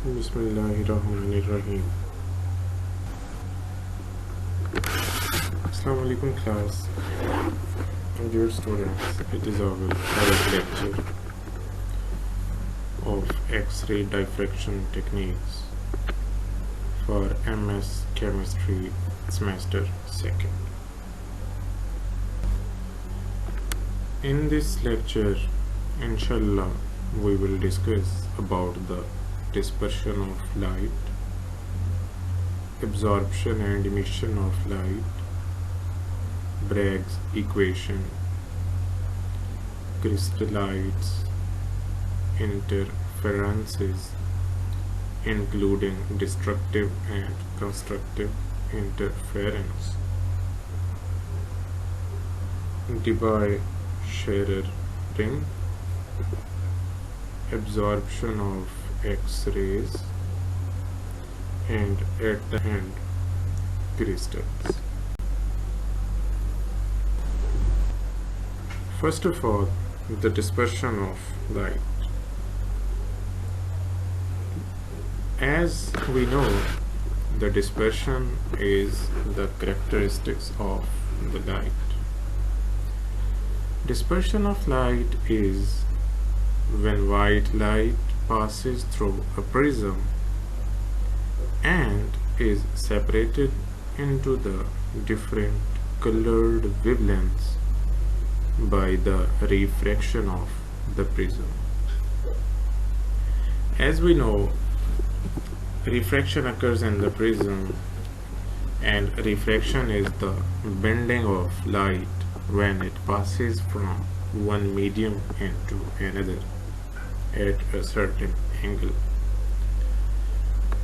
Bismillahirrahmanirrahim. Assalamu alaikum class. Dear students, it is our third lecture of X-ray diffraction techniques for MS Chemistry semester 2nd. In this lecture, inshallah, we will discuss about the dispersion of light, absorption and emission of light, Bragg's equation, crystallites, interferences, including destructive and constructive interference, Debye-Scherrer ring, absorption of X-rays, and at the end, crystals. First of all, the dispersion of light. As we know, the dispersion is the characteristics of the light. Dispersion of light is when white light passes through a prism and is separated into the different colored wavelengths by the refraction of the prism. As we know, refraction occurs in the prism, and refraction is the bending of light when it passes from one medium into another at a certain angle.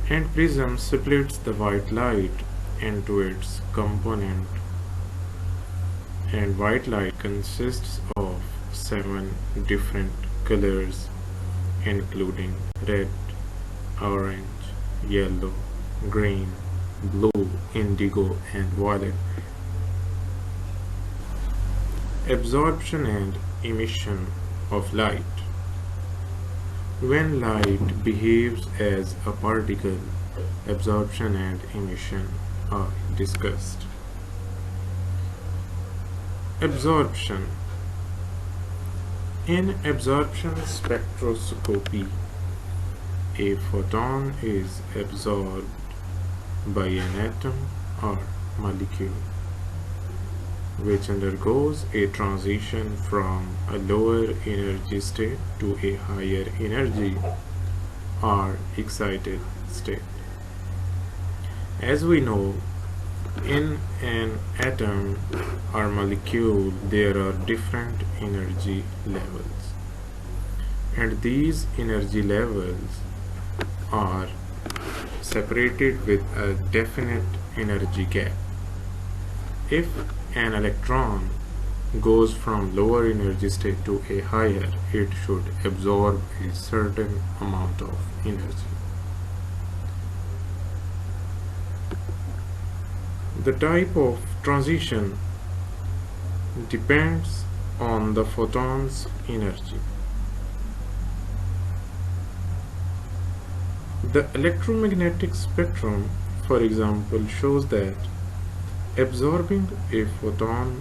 And prism splits the white light into its component, and white light consists of 7 different colors including red, orange, yellow, green, blue, indigo and violet. Absorption and emission of light. When light behaves as a particle, absorption and emission are discussed. Absorption. In absorption spectroscopy, a photon is absorbed by an atom or molecule, which undergoes a transition from a lower energy state to a higher energy or excited state. As we know, in an atom or molecule there are different energy levels, and these energy levels are separated with a definite energy gap. If an electron goes from lower energy state to a higher, it should absorb a certain amount of energy. The type of transition depends on the photon's energy. The electromagnetic spectrum, for example, shows that absorbing a photon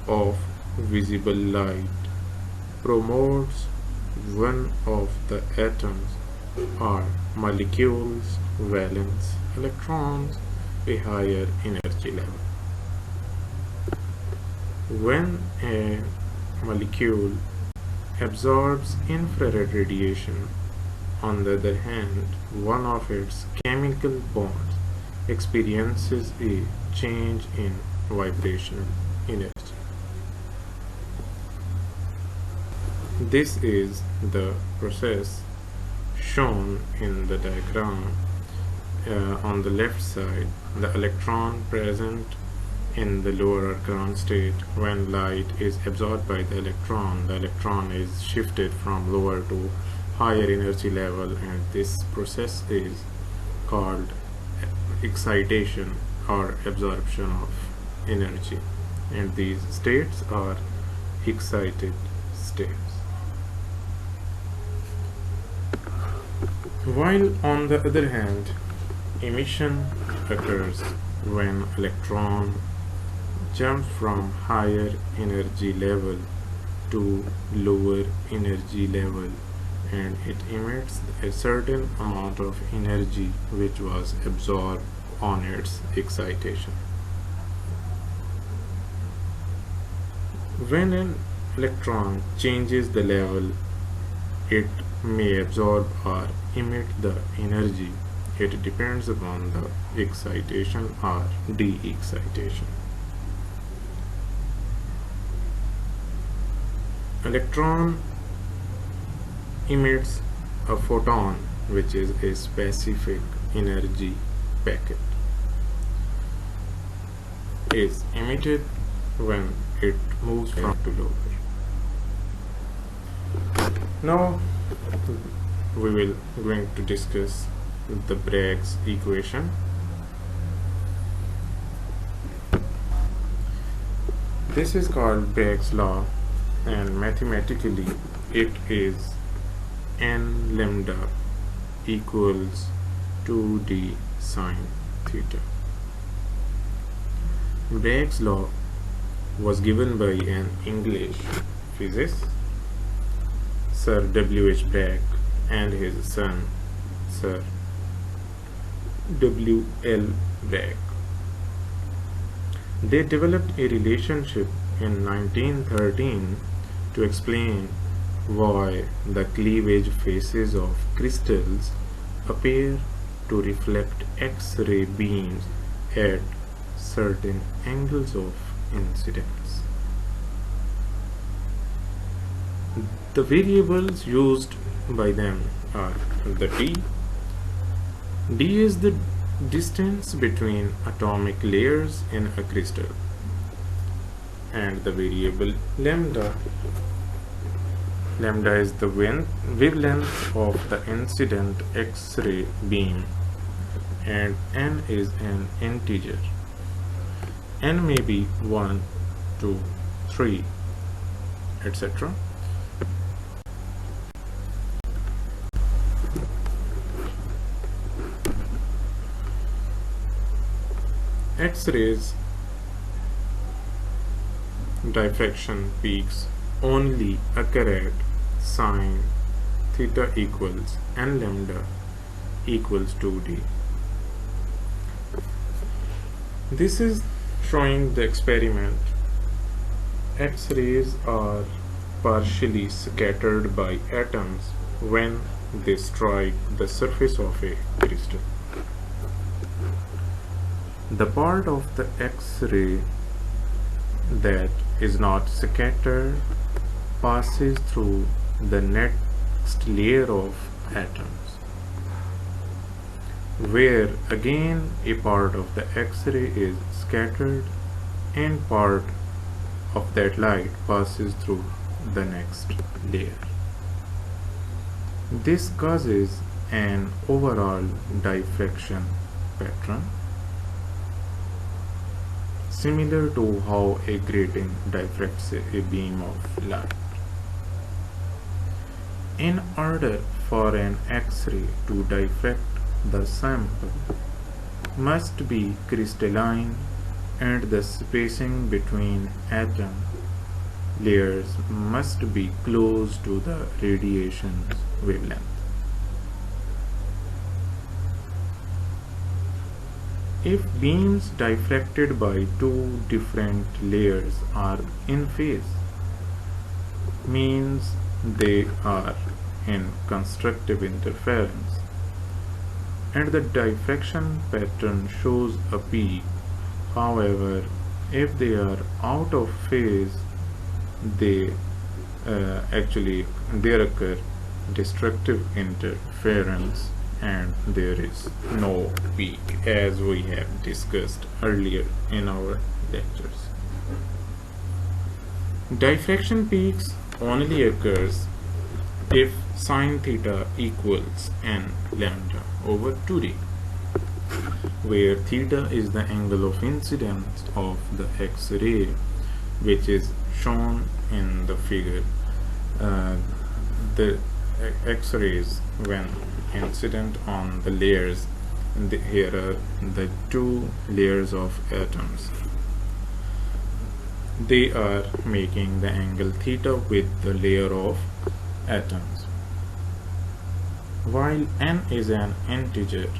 of visible light promotes one of the atoms or molecule's valence electrons a higher energy level. When a molecule absorbs infrared radiation, on the other hand, one of its chemical bonds experiences a change in vibrational energy. This is the process shown in the diagram. On the left side, the electron present in the lower ground state, when light is absorbed by the electron is shifted from lower to higher energy level, and this process is called excitation or absorption of energy, and these states are excited states. While on the other hand, emission occurs when electron jumps from higher energy level to lower energy level, and it emits a certain amount of energy which was absorbed on its excitation. When an electron changes the level, it may absorb or emit the energy. It depends upon the excitation or de-excitation. Electron emits a photon, which is a specific energy packet. Is emitted when it moves from to lower. Now we will going to discuss the Bragg's equation. This is called Bragg's law, and mathematically it is n lambda equals 2d sine theta. Bragg's law was given by an English physicist, Sir W.H. Bragg, and his son, Sir W.L. Bragg. They developed a relationship in 1913 to explain why the cleavage faces of crystals appear to reflect X-ray beams at certain angles of incidence. The variables used by them are the d. D is the distance between atomic layers in a crystal, and the variable lambda. Lambda is the wavelength of the incident X-ray beam, and n is an integer. N may be 1, 2, 3, etc. X-rays diffraction peaks only occur at sine theta equals n lambda equals 2d. This is showing the experiment. X-rays are partially scattered by atoms when they strike the surface of a crystal. The part of the X-ray that is not scattered passes through the next layer of atoms, where again a part of the X-ray is scattered and part of that light passes through the next layer. This causes an overall diffraction pattern, similar to how a grating diffracts a beam of light. In order for an X-ray to diffract, the sample must be crystalline and the spacing between atom layers must be close to the radiation's wavelength. If beams diffracted by two different layers are in phase, means they are in constructive interference, and the diffraction pattern shows a peak. However, if they are out of phase, there occur destructive interference and there is no peak, as we have discussed earlier in our lectures. Diffraction peaks only occurs if sine theta equals n lambda over 2d, where theta is the angle of incidence of the X-ray, which is shown in the figure. The X-rays when incident on the layers. Here are the two layers of atoms. They are making the angle theta with the layer of atoms. While n is an integer,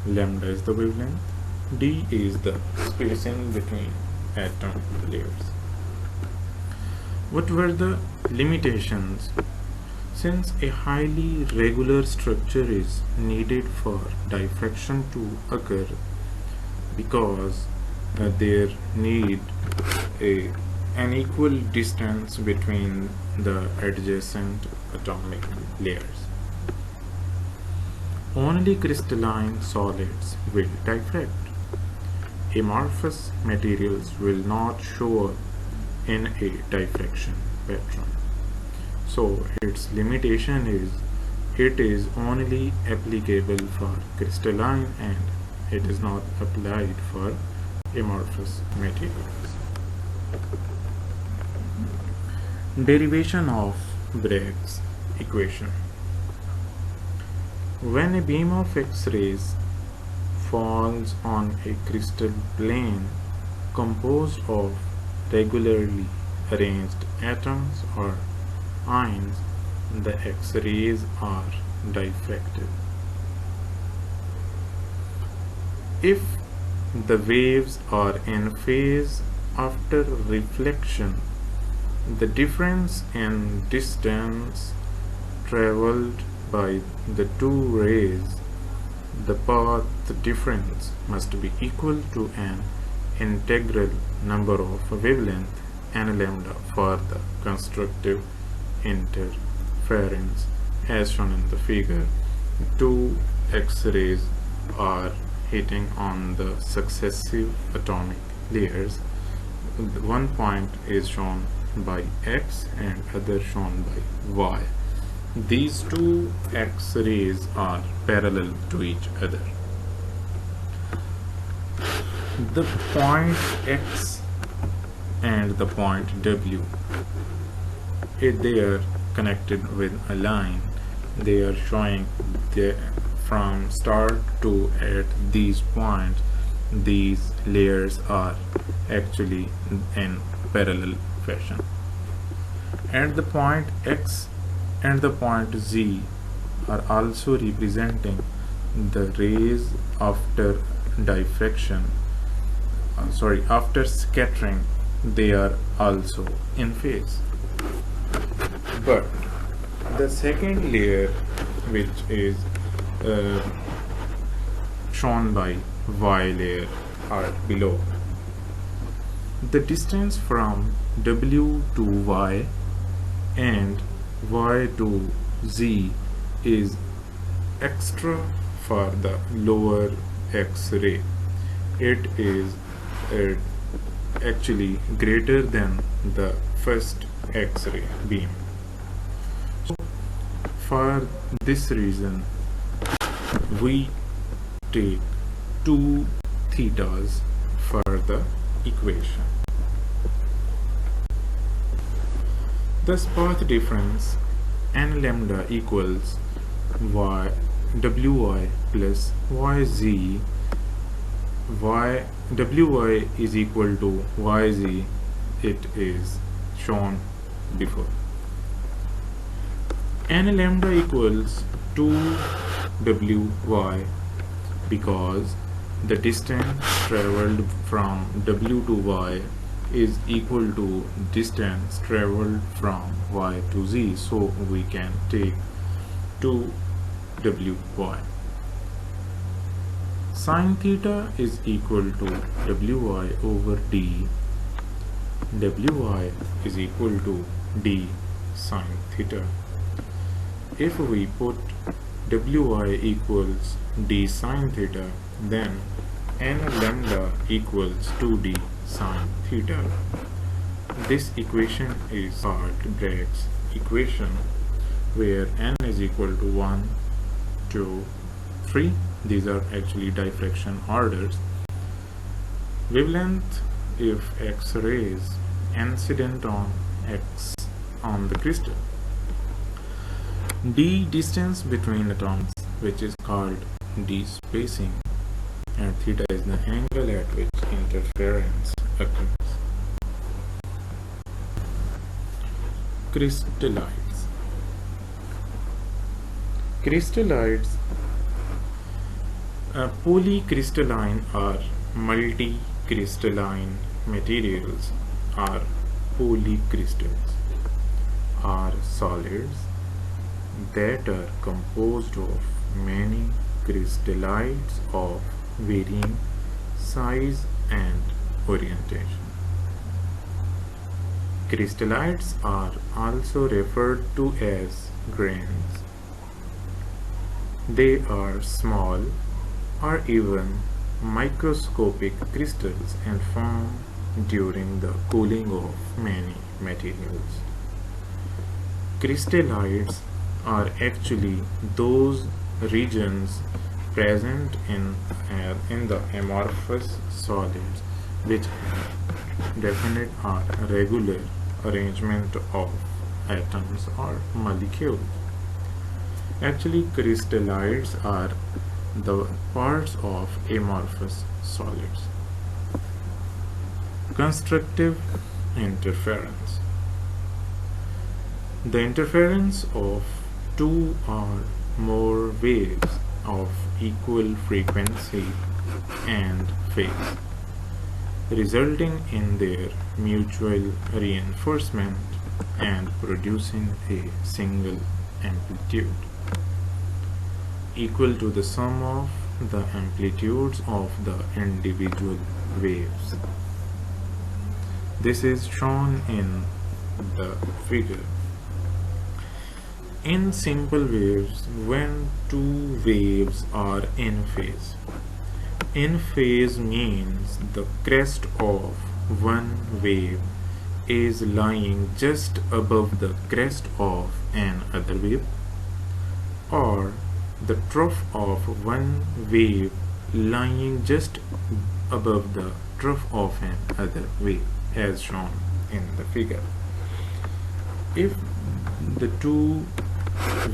lambda is the wavelength, d is the spacing between atom layers. What were the limitations? Since a highly regular structure is needed for diffraction to occur, because there need an equal distance between the adjacent atomic layers. Only crystalline solids will diffract. Amorphous materials will not show up in a diffraction pattern. So its limitation is it is only applicable for crystalline and it is not applied for amorphous materials. Derivation of Bragg's equation. When a beam of X-rays falls on a crystal plane composed of regularly arranged atoms or ions, the X-rays are diffracted. If the waves are in phase after reflection, the difference in distance traveled by the two rays, the path difference must be equal to an integral number of wavelength n lambda for the constructive interference. As shown in the figure, two X-rays are hitting on the successive atomic layers. One point is shown by X and other shown by Y. These two X-rays are parallel to each other. The point X and the point W, if they are connected with a line, they are showing from start to at these points, these layers are actually in parallel fashion. At the point X and the point Z are also representing the rays after diffraction, after scattering, they are also in phase. But the second layer, which is shown by Y layer, are below. The distance from W to Y and Y to Z is extra for the lower X-ray. It is actually greater than the first X-ray beam. So for this reason, we take two thetas for the equation. Thus path difference n lambda equals y wy plus yz. Wy is equal to yz. It is shown before. N lambda equals 2wy because the distance traveled from W to Y is equal to distance traveled from Y to Z, so we can take 2wy. Sin theta is equal to wy over d. Wy is equal to d sin theta. If we put wy equals d sin theta, then n lambda equals 2d sin theta. This equation is called Bragg's equation, where n is equal to 1, 2, 3. These are actually diffraction orders. Wavelength if X-rays incident on X on the crystal. d distance between atoms, which is called d spacing, and theta is the angle at which interference occurs. Crystallites. Crystallites, polycrystalline or multicrystalline materials are polycrystals, are solids that are composed of many crystallites of varying size and orientation. Crystallites are also referred to as grains. They are small or even microscopic crystals and form during the cooling of many materials. Crystallites are actually those regions present in the amorphous solids which have definite or regular arrangement of atoms or molecules. Actually, crystallites are the parts of amorphous solids. Constructive interference. The interference of two or more waves of equal frequency and phase, resulting in their mutual reinforcement and producing a single amplitude equal to the sum of the amplitudes of the individual waves. This is shown in the figure. In simple waves, when two waves are in phase means the crest of one wave is lying just above the crest of another wave, or the trough of one wave lying just above the trough of another wave, as shown in the figure. If the two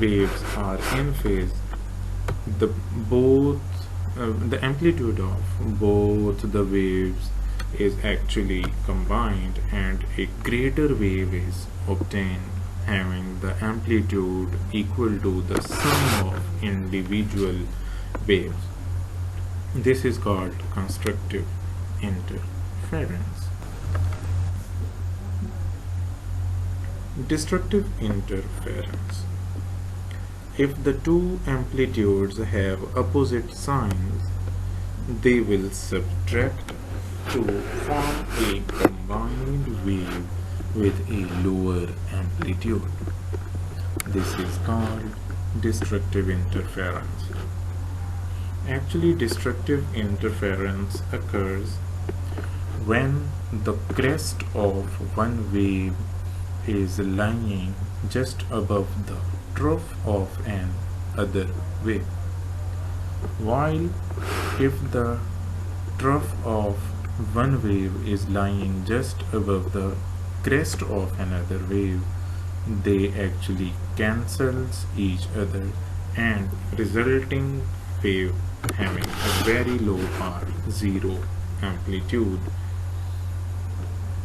waves are in phase, the amplitude of both the waves is actually combined and a greater wave is obtained, having the amplitude equal to the sum of individual waves. This is called constructive interference. Destructive interference. If the two amplitudes have opposite signs, they will subtract to form a combined wave with a lower amplitude. This is called destructive interference. Actually, destructive interference occurs when the crest of one wave is lying just above the trough of an other wave, while if the trough of one wave is lying just above the crest of another wave, they actually cancels each other and resulting wave having a very low or zero amplitude.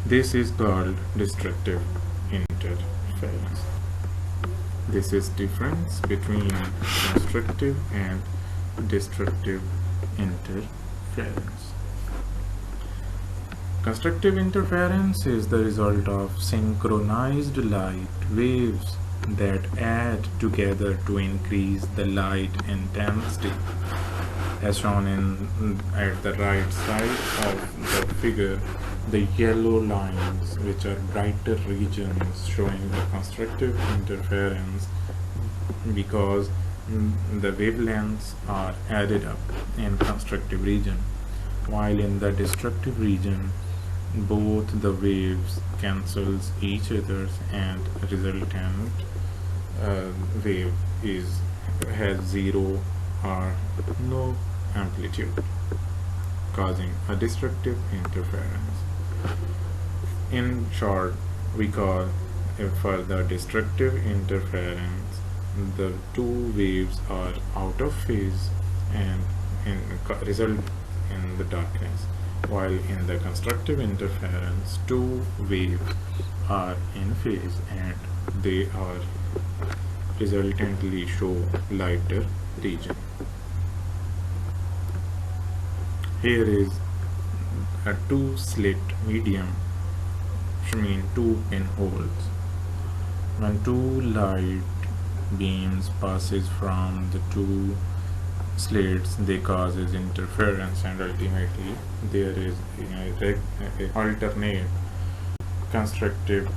This is called destructive interference. This is difference between constructive and destructive interference. Constructive interference is the result of synchronized light waves that add together to increase the light intensity, as shown at the right side of the figure. The yellow lines, which are brighter regions, showing the constructive interference because the wavelengths are added up in constructive region, while in the destructive region both the waves cancels each other and resultant wave has zero or no amplitude, causing a destructive interference. In short, we call for the destructive interference the two waves are out of phase and result in the darkness, while in the constructive interference two waves are in phase and they are resultantly show lighter region. Here is a two slit medium, two pinholes. When two light beams passes from the two slits, they causes interference, and ultimately there is a alternate constructive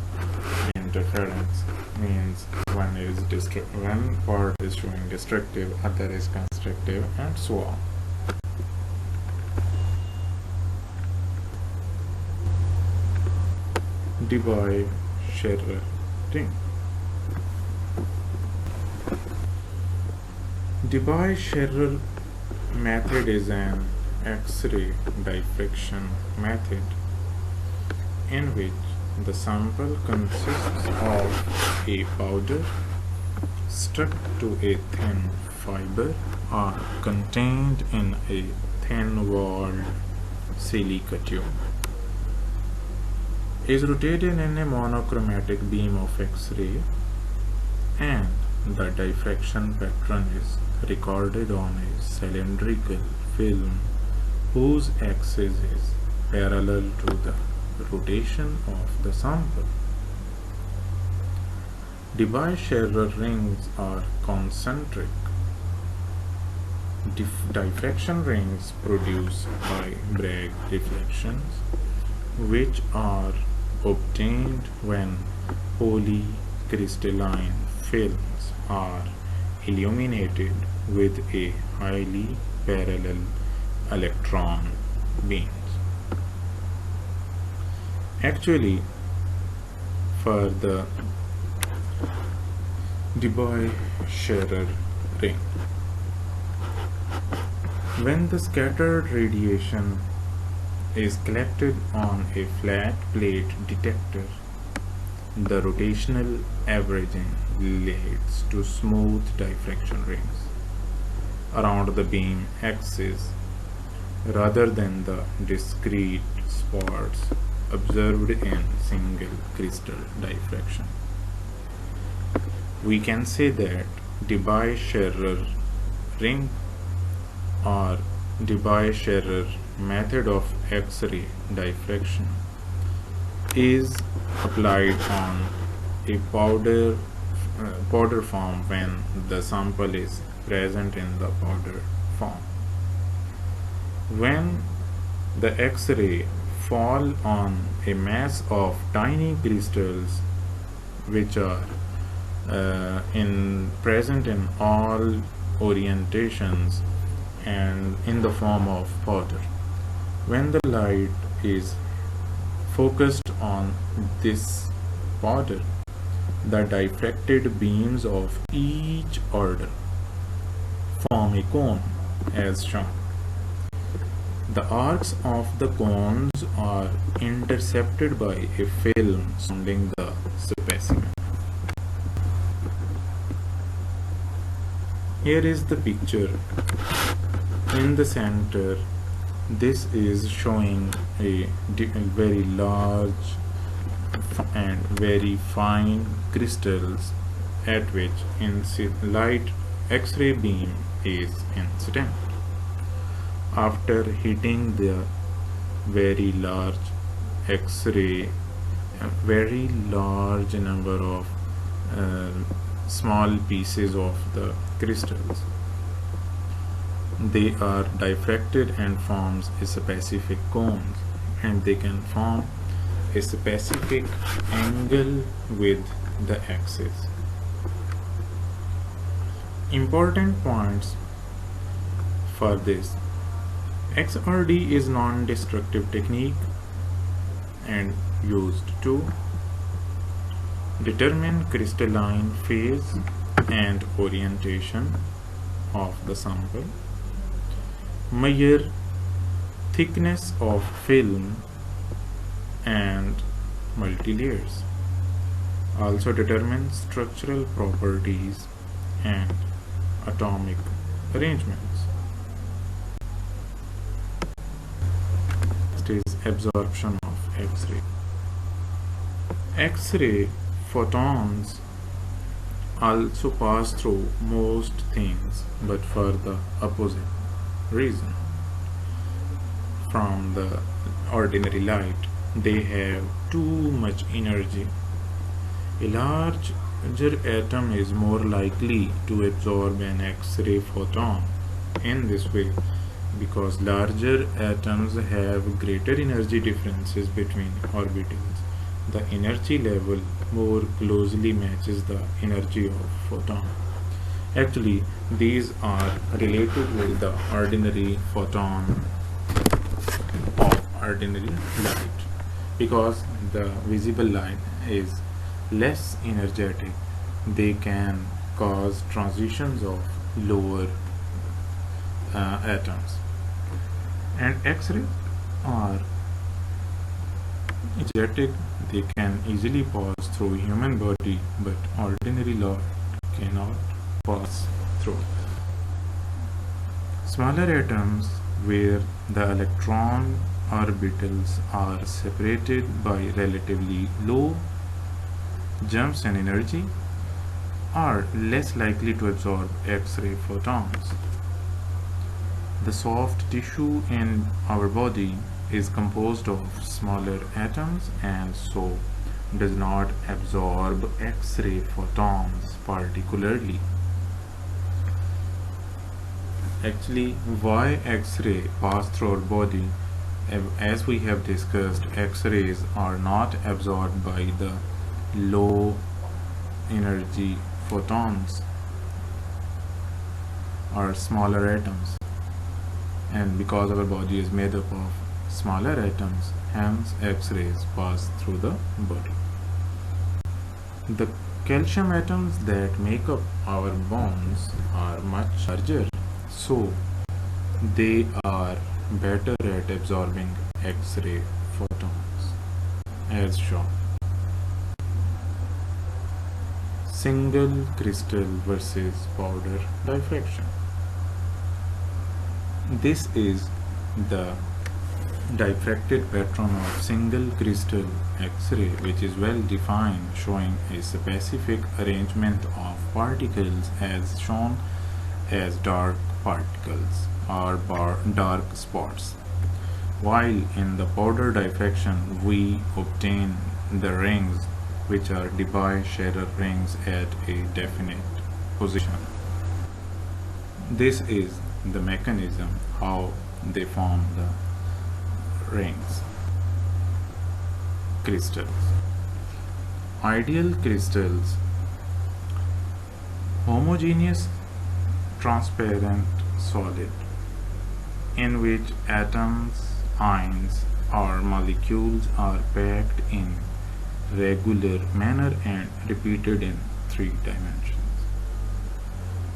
interference. Means one part is showing destructive, other is constructive, and so on. Debye-Scherrer ring. Debye-Scherrer method is an X-ray diffraction method in which the sample consists of a powder stuck to a thin fiber or contained in a thin-walled silica tube, is rotated in a monochromatic beam of X-ray, and the diffraction pattern is recorded on a cylindrical film whose axis is parallel to the rotation of the sample. Debye-Scherrer rings are concentric. Diffraction rings produced by Bragg deflections, which are obtained when polycrystalline films are illuminated with a highly parallel electron beams. Actually, for the Debye-Scherrer ring, when the scattered radiation is collected on a flat plate detector, the rotational averaging leads to smooth diffraction rings around the beam axis rather than the discrete spots observed in single crystal diffraction. We can say that Debye-Scherrer ring or Debye-Scherrer method of X-ray diffraction is applied on a powder form when the sample is present in the powder form. When the X-ray fall on a mass of tiny crystals which are present in all orientations and in the form of powder. When the light is focused on this powder, the diffracted beams of each order form a cone as shown. The arcs of the cones are intercepted by a film surrounding the specimen. Here is the picture. In the center, this is showing a very large and very fine crystals at which light X-ray beam is incident. After hitting the very large X-ray, a very large number of small pieces of the crystals, they are diffracted and forms a specific cones, and they can form a specific angle with the axis. Important points for this: XRD is non-destructive technique and used to determine crystalline phase and orientation of the sample, measure thickness of film and multilayers, also determine structural properties and atomic arrangements. Next is absorption of X-ray. X-ray photons also pass through most things, but for the opposite reason from the ordinary light. They have too much energy. A larger atom is more likely to absorb an X-ray photon in this way because larger atoms have greater energy differences between orbitals. The energy level more closely matches the energy of photon. Actually, these are related with the ordinary photon of ordinary light because the visible light is less energetic. They can cause transitions of lower atoms, and X-rays are energetic. They can easily pass through human body, but ordinary light cannot pass through. Smaller atoms where the electron orbitals are separated by relatively low jumps in energy are less likely to absorb X-ray photons. The soft tissue in our body is composed of smaller atoms and so does not absorb X-ray photons particularly. Actually, why X-ray pass through our body? As we have discussed, X-rays are not absorbed by the low energy photons or smaller atoms, and because our body is made up of smaller atoms, hence X-rays pass through the body. The calcium atoms that make up our bones are much larger, so they are better at absorbing X-ray photons, as shown. Single crystal versus powder diffraction. This is the diffracted pattern of single crystal X-ray, which is well defined, showing a specific arrangement of particles as shown as dark particles or dark spots, while in the powder diffraction we obtain the rings, which are Debye-Scherrer rings at a definite position. This is the mechanism how they form the rings. Crystals. Ideal crystals: homogeneous transparent solid in which atoms, ions or molecules are packed in regular manner and repeated in 3 dimensions.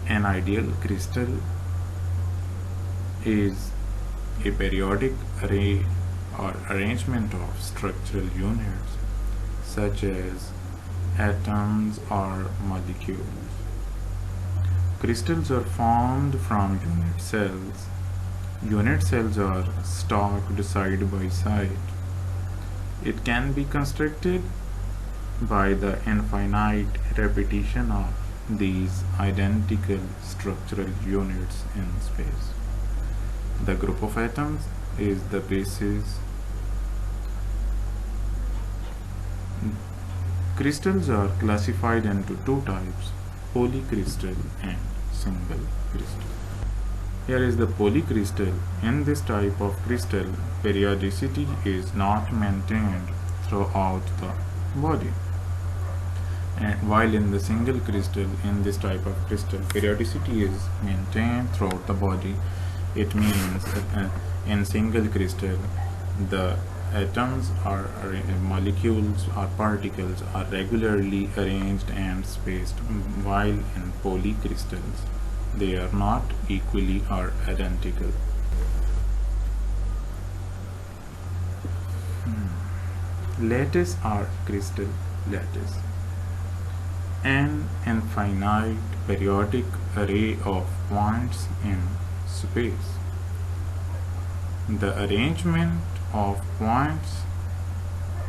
An ideal crystal is a periodic array or arrangement of structural units such as atoms or molecules. Crystals are formed from unit cells. Unit cells are stacked side by side. It can be constructed by the infinite repetition of these identical structural units in space. The group of atoms is the basis. Crystals are classified into 2 types: polycrystal and single crystal. Here is the polycrystal. In this type of crystal, periodicity is not maintained throughout the body. And while in the single crystal, in this type of crystal, periodicity is maintained throughout the body. It means that in single crystal, the atoms or molecules or particles are regularly arranged and spaced, while in polycrystals, they are not equally or identical. Lattice or crystal lattice. an infinite periodic array of points in space. The arrangement of points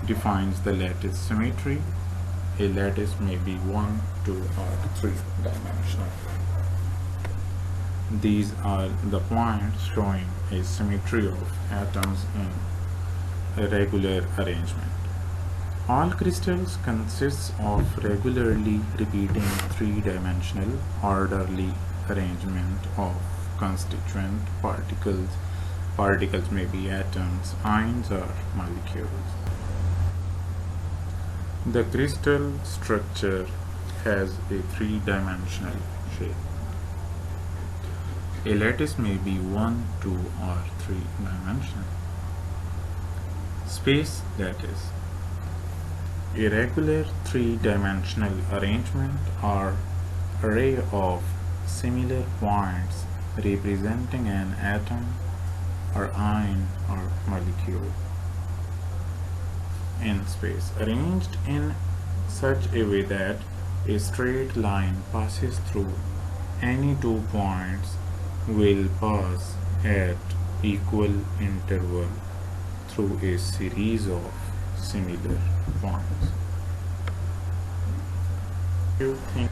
defines the lattice symmetry. A lattice may be 1, 2, or 3-dimensional. These are the points showing a symmetry of atoms in a regular arrangement. All crystals consist of regularly repeating 3-dimensional orderly arrangement of constituent particles. Particles may be atoms, ions, or molecules. The crystal structure has a 3-dimensional shape. A lattice may be 1, 2, or 3-dimensional. Space lattice. A regular 3-dimensional arrangement or array of similar points representing an atom or ion or molecule in space, arranged in such a way that a straight line passes through any 2 points will pass at equal interval through a series of similar points. You think